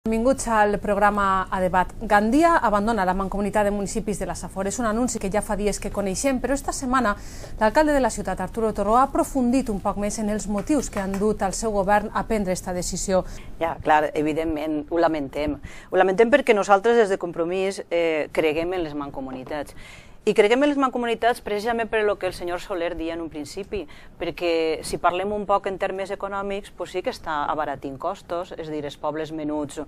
Benvinguts al programa A Debat. Gandia abandona la Mancomunitat de Municipis de la Safor. És un anunci que ja fa dies que coneixem, però esta setmana l'alcalde de la ciutat, Arturo Torró, ha aprofundit un poc més en els motius que han dut al seu govern a prendre aquesta decisió. Ja, clar, evidentment, ho lamentem. Ho lamentem perquè nosaltres des de Compromís creguem en les mancomunitats. I creguem en les mancomunitats precisament per el que el senyor Soler deia en un principi, perquè si parlem un poc en termes econòmics, sí que està abaratint costos, és a dir, els pobles menuts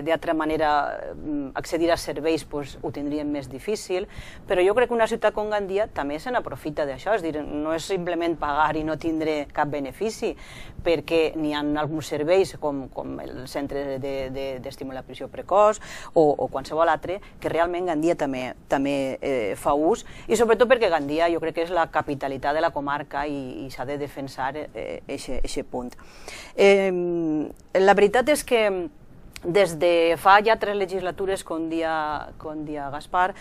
d'altra manera accedir a serveis ho tindrien més difícil, però jo crec que una ciutat com Gandia també se n'aprofita d'això, és a dir, no és simplement pagar i no tindre cap benefici, perquè n'hi ha alguns serveis com el centre d'estimulació precoç o qualsevol altre, que realment Gandia també fa ús, i sobretot perquè Gandia jo crec que és la capitalitat de la comarca i s'ha de defensar aquest punt. La veritat és que des de fa ja 3 legislatures, com dia Gaspar,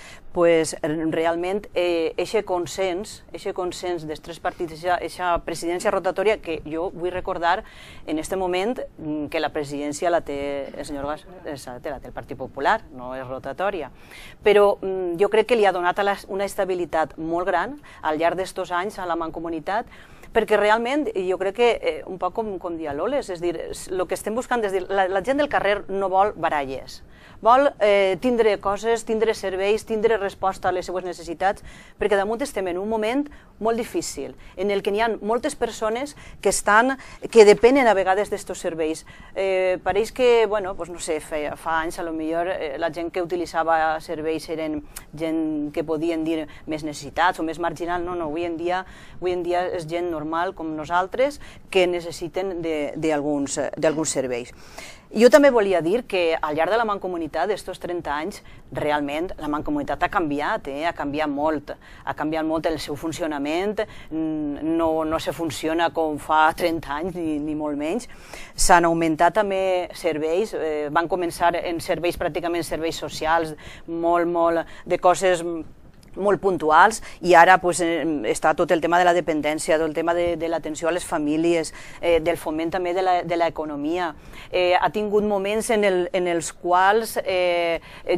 realment aquest consens dels 3 partits, aquesta presidència rotatòria, que jo vull recordar en aquest moment que la presidència la té el senyor Gaspar, la té el Partit Popular, no és rotatòria, però jo crec que li ha donat una estabilitat molt gran al llarg d'estos anys a la Mancomunitat, perquè realment jo crec que un poc com dia Loles, és a dir, el que estem buscant és dir, la gent del carrer no vol baralles, vol tindre coses, tindre serveis, tindre resposta a les seues necessitats, perquè damunt estem en un moment molt difícil, en el que n'hi ha moltes persones que depenen a vegades d'estos serveis. Pareix que, no sé, fa anys potser la gent que utilitzava serveis eren gent que podien dir més necessitats o més marginal, no, avui en dia és gent normal com nosaltres que necessiten d'alguns serveis. Jo també volia dir que al llarg de la Mancomunitat, d'estos 30 anys, realment la Mancomunitat ha canviat molt el seu funcionament, no se funciona com fa 30 anys ni molt menys. S'han augmentat també serveis, van començar en serveis, pràcticament serveis socials, molt de coses molt puntuals, i ara està tot el tema de la dependència, tot el tema de l'atenció a les famílies, del foment també de l'economia. Ha tingut moments en els quals,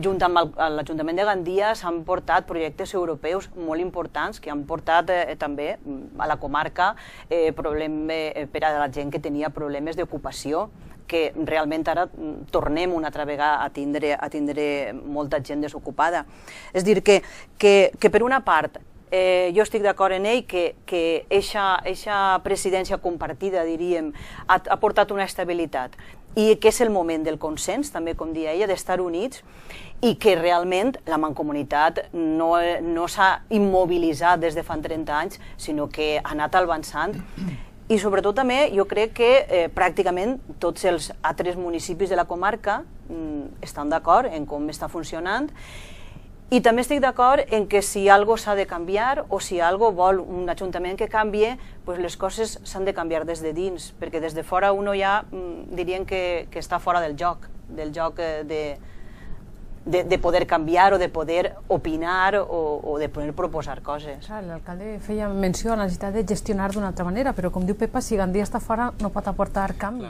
junt amb l'Ajuntament de Gandia, s'han portat projectes europeus molt importants que han portat també a la comarca per a la gent que tenia problemes d'ocupació, que realment ara tornem una altra vegada a tindre molta gent desocupada. És a dir, que per una part jo estic d'acord en ell que aquesta presidència compartida, diríem, ha portat una estabilitat i que és el moment del consens, també com deia ella, d'estar units, i que realment la Mancomunitat no s'ha immobilitzat des de fa 30 anys, sinó que ha anat avançant. I sobretot també jo crec que pràcticament tots els altres municipis de la comarca estan d'acord en com està funcionant, i també estic d'acord en que si alguna cosa s'ha de canviar o si alguna cosa vol un ajuntament que canvie, les coses s'han de canviar des de dins, perquè des de fora uno ja dirien que està fora del joc de poder canviar o de poder opinar o de poder proposar coses. L'alcalde feia menció a la necessitat de gestionar d'una altra manera, però com diu Pepa, si Gandia està fora no pot aportar canvi.